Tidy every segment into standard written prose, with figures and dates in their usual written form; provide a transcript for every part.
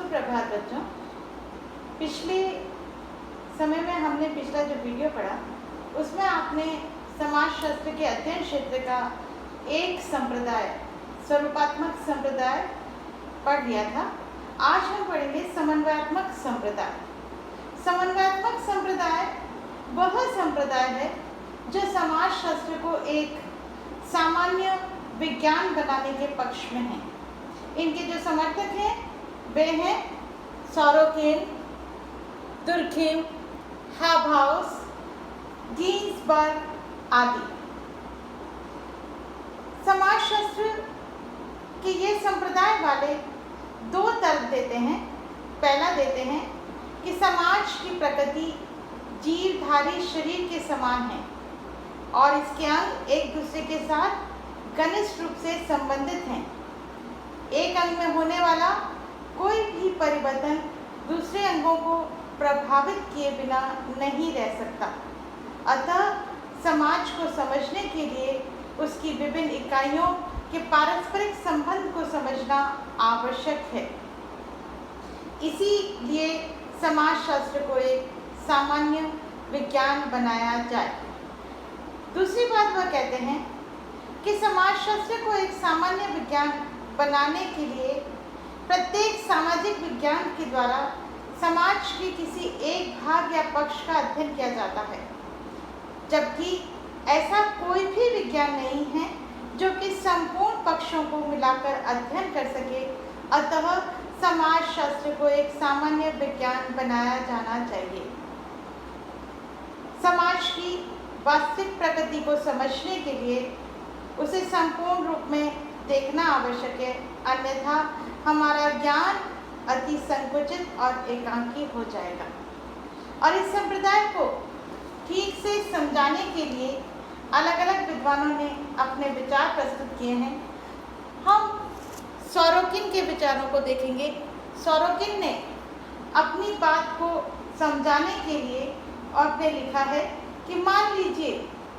सुप्रभात बच्चों। पिछले समय में हमने पिछला जो वीडियो पढ़ा उसमें आपने समाजशास्त्र के अध्ययन क्षेत्र का एक संप्रदाय, स्वरूपात्मक संप्रदाय पढ़ लिया था। आज हम पढ़ेंगे समन्वयात्मक संप्रदाय। समन्वयात्मक संप्रदाय वह संप्रदाय है जो समाजशास्त्र को एक सामान्य विज्ञान बनाने के पक्ष में है। इनके जो समर्थक हैं वे हैं सोरोकिन, दुर्खिम, हाबहाउस, गिन्सबर्ग आदि। समाजशास्त्र के ये संप्रदाय वाले दो तर्क देते हैं। पहला देते हैं कि समाज की प्रकृति जीवधारी शरीर के समान है और इसके अंग एक दूसरे के साथ घनिष्ठ रूप से संबंधित हैं। एक अंग में होने वाला कोई भी परिवर्तन दूसरे अंगों को प्रभावित किए बिना नहीं रह सकता। अतः समाज को समझने के लिए उसकी विभिन्न इकाइयों के पारस्परिक संबंध को समझना आवश्यक है। इसीलिए समाजशास्त्र को एक सामान्य विज्ञान बनाया जाए। दूसरी बात वह कहते हैं कि समाजशास्त्र को एक सामान्य विज्ञान बनाने के लिए प्रत्येक सामाजिक विज्ञान के द्वारा समाज के किसी एक भाग या पक्ष का अध्ययन किया जाता है, जबकि ऐसा कोई भी विज्ञान नहीं है जो कि संपूर्ण पक्षों को मिलाकर अध्ययन कर सके। अतः समाजशास्त्र को एक सामान्य विज्ञान बनाया जाना चाहिए। समाज की वास्तविक प्रकृति को समझने के लिए उसे संपूर्ण रूप में देखना आवश्यक है, अन्यथा हमारा ज्ञान अति संकुचित और एकांकी हो जाएगा। और इस संप्रदाय को ठीक से समझाने के लिए अलग अलग विद्वानों ने अपने विचार प्रस्तुत किए हैं। हम सोरोकिन के विचारों को देखेंगे। सोरोकिन ने अपनी बात को समझाने के लिए आपने लिखा है कि मान लीजिए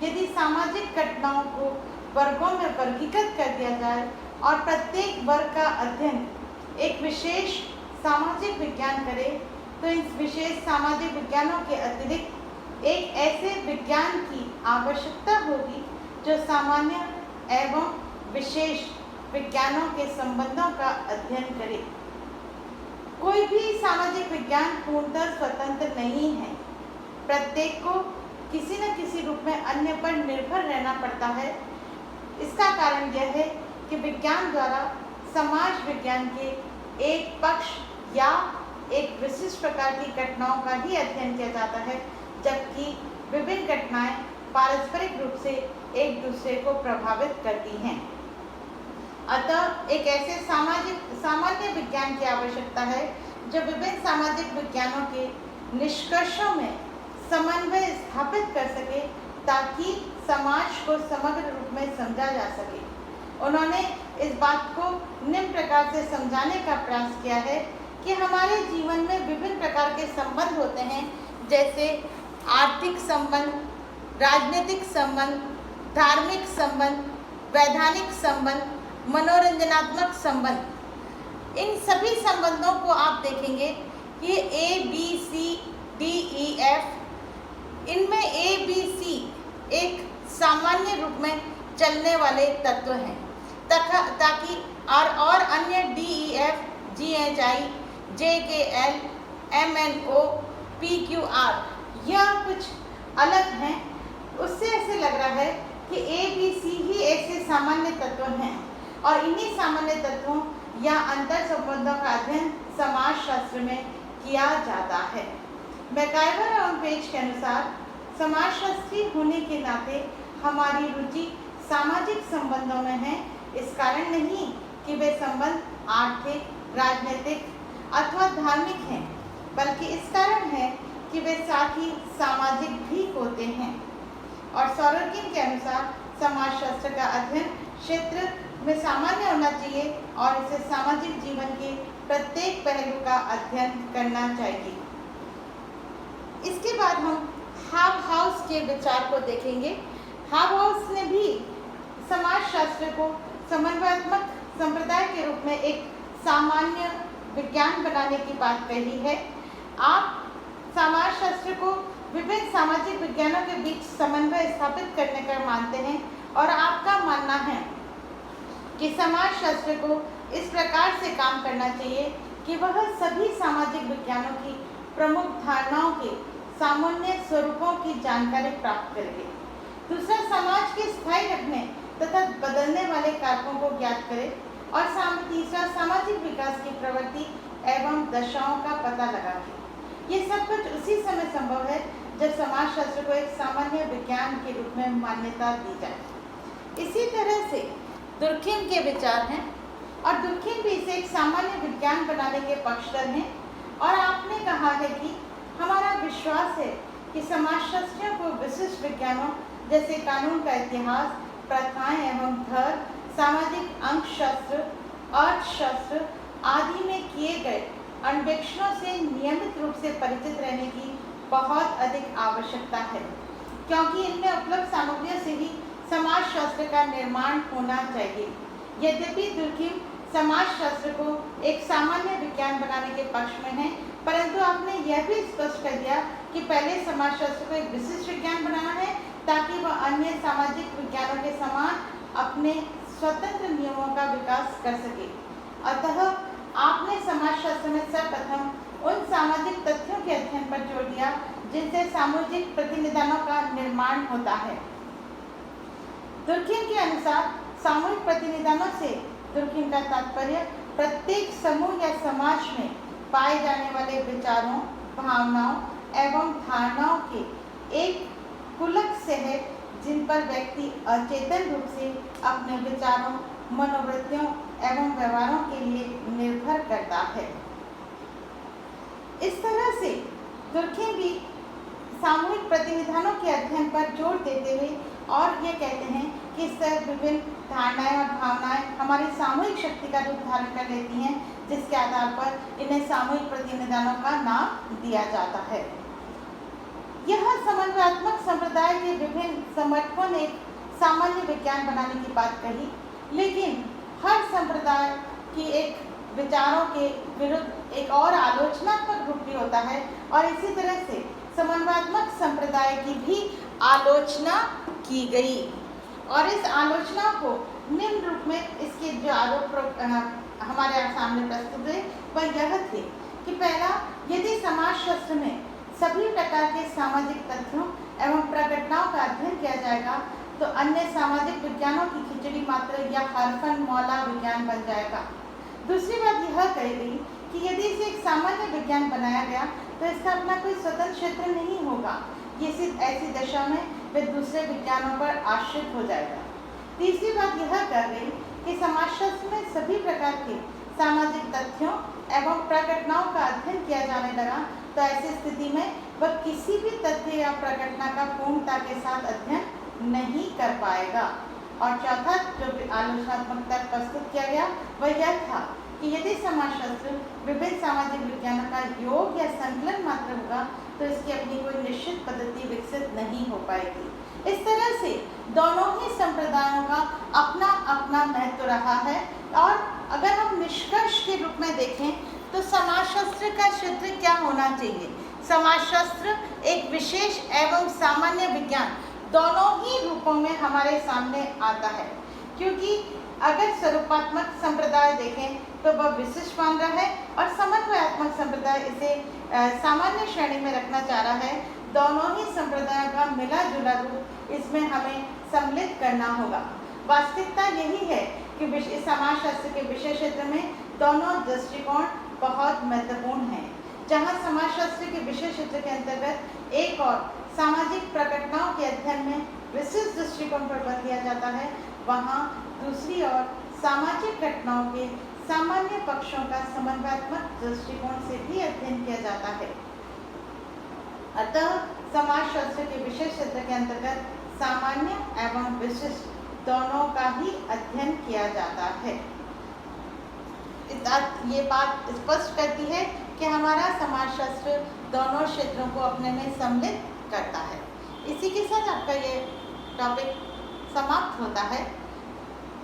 यदि सामाजिक घटनाओं को वर्गों में वर्गीकृत कर दिया जाए और प्रत्येक वर्ग का अध्ययन एक विशेष सामाजिक विज्ञान करे, तो इस विशेष सामाजिक विज्ञानों के अतिरिक्त एक ऐसे विज्ञान की आवश्यकता होगी जो सामान्य एवं विशेष विज्ञानों के संबंधों का अध्ययन करे। कोई भी सामाजिक विज्ञान पूर्णतः स्वतंत्र नहीं है। प्रत्येक को किसी न किसी रूप में अन्य पर निर्भर रहना पड़ता है। इसका कारण यह है कि विज्ञान द्वारा समाज विज्ञान के एक पक्ष या एक विशिष्ट प्रकार की घटनाओं का ही अध्ययन किया जाता है, जबकि विभिन्न घटनाएं पारस्परिक रूप से एक दूसरे को प्रभावित करती हैं। अतः एक ऐसे सामान्य विज्ञान की आवश्यकता है जो विभिन्न सामाजिक विज्ञानों के निष्कर्षों में समन्वय स्थापित कर सके, ताकि समाज को समग्र रूप में समझा जा सके। उन्होंने इस बात को निम्न प्रकार से समझाने का प्रयास किया है कि हमारे जीवन में विभिन्न प्रकार के संबंध होते हैं, जैसे आर्थिक संबंध, राजनीतिक संबंध, धार्मिक संबंध, वैधानिक संबंध, मनोरंजनात्मक संबंध। इन सभी संबंधों को आप देखेंगे, ये ABCDEF, इनमें ABC एक सामान्य रूप में चलने वाले तत्व हैं, ताकि और अन्य DEF, GHI, JKL, MNO, PQR यह कुछ अलग हैं। उससे ऐसे लग रहा है कि ABC ही ऐसे सामान्य तत्व हैं और इन्हीं सामान्य तत्वों या अंतर संबंधों का अध्ययन समाजशास्त्र में किया जाता है। मैकाइवर एवं पेज के अनुसार समाजशास्त्री होने के नाते हमारी रुचि सामाजिक संबंधों में है। इस कारण नहीं कि वे संबंध आर्थिक, राजनीतिक अथवा धार्मिक हैं, बल्कि इस कारण है कि वे साथ ही सामाजिक भी होते हैं। और सोरोकिन के अनुसार समाजशास्त्र का अध्ययन क्षेत्र में सामान्य होना चाहिए और इसे सामाजिक जीवन के प्रत्येक पहलू का अध्ययन करना चाहिए। इसके बाद हम हाबहाउस के विचार को देखेंगे। हाबहाउस ने भी समाजशास्त्र को समन्वयात्मक संप्रदाय के रूप में एक सामान्य विज्ञान बनाने की बात कही है। आप समाजशास्त्र को विभिन्न सामाजिक विज्ञानों के बीच समन्वय स्थापित करने का मानते हैं और आपका मानना है कि समाजशास्त्र को इस प्रकार से काम करना चाहिए कि वह सभी सामाजिक विज्ञानों की प्रमुख धारणाओं के सामान्य स्वरूपों की जानकारी प्राप्त करेंगे। दूसरा, समाज के स्थायी रखने तथा बदलने वाले कारकों को ज्ञात करे और तीसरा, सामाजिक विकास की प्रवृत्ति एवं दशाओं का पता लगाए। ये सब कुछ उसी समय संभव है जब समाजशास्त्र को एक सामान्य विज्ञान के रूप में मान्यता दी जाए। इसी तरह से दुर्खिम के विचार हैं और दुर्खिम भी इसे एक सामान्य विज्ञान बनाने के पक्षधर हैं। और आपने कहा है कि हमारा विश्वास है कि समाजशास्त्रियों को विशिष्ट विज्ञानों जैसे कानून का इतिहास, प्रथाएं एवं धर्म, सामाजिक अंकशास्त्र, अर्थशास्त्र आदि में किए गए अन्वेषणों से नियमित रूप से परिचित रहने की बहुत अधिक आवश्यकता है, क्योंकि इनमें उपलब्ध सामग्रियों से ही समाजशास्त्र का निर्माण होना चाहिए। यद्यपि दुर्खिम समाजशास्त्र को एक सामान्य विज्ञान बनाने के पक्ष में है, परंतु आपने यह भी स्पष्ट कर दिया कि पहले समाजशास्त्र को एक विशिष्ट विज्ञान बनाना है ताकि वह अन्य सामाजिक विज्ञानों के समान अपने स्वतंत्र नियमों का विकास कर सके। अतः आपने समाजशास्त्र में सर्वप्रथम उन सामाजिक तथ्यों के अध्ययन पर जोर दिया जिनसे सामाजिक प्रतिनिधानों का निर्माण होता है। दुर्खिम के अनुसार सामूहिक प्रतिनिधानों से दुर्खिम का तात्पर्य प्रत्येक समूह या समाज में पाए जाने वाले विचारों, भावनाओं एवं धारणाओं के एक कुलक से है जिन पर व्यक्ति अचेतन रूप से अपने विचारों, मनोवृत्तियों एवं व्यवहारों के लिए निर्भर करता है। इस तरह से दुर्खिम भी सामूहिक प्रतिनिधानों के अध्ययन पर जोर देते हुए और ये कहते हैं कि इस तरह विभिन्न धारणाएं और भावनाएं हमारी सामूहिक शक्ति का रूप धारण कर लेती हैं, जिसके आधार पर इन्हें सामूहिक प्रतिनिधानों का नाम दिया जाता है। यह समन्वयात्मक संप्रदाय के विभिन्न समर्थकों ने सामान्य विज्ञान बनाने की बात कही, लेकिन हर संप्रदाय की एक विचारों के विरुद्ध एक और आलोचनात्मक रूप भी होता है और इसी तरह से समन्वयात्मक संप्रदाय की भी आलोचना की गई। और इस आलोचना को निम्न रूप में इसके जो आरोप हमारे सामने प्रस्तुत है वह यह थे कि पहला, यदि समाजशास्त्र में सभी प्रकार के सामाजिक तथ्यों एवं प्रघटनाओं का अध्ययन किया जाएगा तो अन्य सामाजिक विज्ञानों की खिचड़ी मात्र या हरफन मौला विज्ञान बन जाएगा। दूसरी बात यह कही गई कि यदि इसे एक सामान्य विज्ञान बनाया गया तो इसका अपना कोई स्वतंत्र क्षेत्र नहीं होगा, ये सिर्फ ऐसी दशा में वे दूसरे विज्ञानों पर आश्रित हो जाएगा। तीसरी बात यह कह गई कि समाजशास्त्र में सभी प्रकार के सामाजिक तथ्यों एवं प्रघटनाओं का अध्ययन किया जाने लगा तो ऐसी स्थिति में वह किसी भी तथ्य या प्रघटना का पूर्णता के साथ अध्ययन नहीं कर पाएगा। और चौथा जो आलोचनात्मक तर्क प्रस्तुत किया गया वह यह था कि यदि समाजशास्त्र विभिन्न सामाजिक विज्ञानों का योग या संकलन मात्र होगा तो इसकी अपनी कोई निश्चित पद्धति विकसित नहीं हो पाएगी। इस तरह से दोनों ही संप्रदायों का अपना अपना महत्व रहा है। और अगर हम निष्कर्ष के रूप में देखें तो समाजशास्त्र का क्षेत्र क्या होना चाहिए? समाजशास्त्र एक विशेष एवं सामान्य विज्ञान दोनों ही रूपों में हमारे सामने आता है, क्योंकि अगर स्वरूपात्मक संप्रदाय देखें तो वह विशिष्ट मान रहा है और समन्वयात्मक संप्रदाय इसे सामान्य श्रेणी में रखना चाह रहा है। दोनों ही संप्रदायों का मिला जुला रूप इसमें हमें सम्मिलित करना होगा। वास्तविकता यही है कि समाजशास्त्र के विषय क्षेत्र में दोनों दृष्टिकोण बहुत महत्वपूर्ण हैं। जहाँ समाजशास्त्र के विषय क्षेत्र के अंतर्गत एक और सामाजिक प्रघटनाओं के अध्ययन में विशिष्ट दृष्टिकोण पर बल दिया जाता है, वहाँ दूसरी ओर सामाजिक घटनाओं के सामान्य पक्षों का समन्वयात्मक दृष्टिकोण से भी अध्ययन किया जाता है। अतः समाजशास्त्र के विषय क्षेत्र के अंतर्गत सामान्य एवं विशिष्ट दोनों का ही अध्ययन किया जाता है। ये बात स्पष्ट करती है कि हमारा समाजशास्त्र दोनों क्षेत्रों को अपने में सम्मिलित करता है। इसी के साथ आपका ये टॉपिक समाप्त होता है।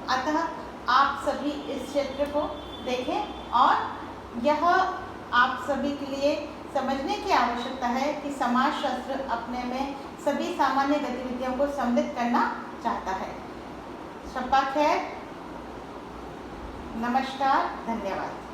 अतः आप सभी इस क्षेत्र को देखें और यह आप सभी के लिए समझने की आवश्यकता है कि समाजशास्त्र अपने में सभी सामान्य गतिविधियों को सम्मिलित करना चाहता है। शब्बा खैर, नमस्कार, धन्यवाद।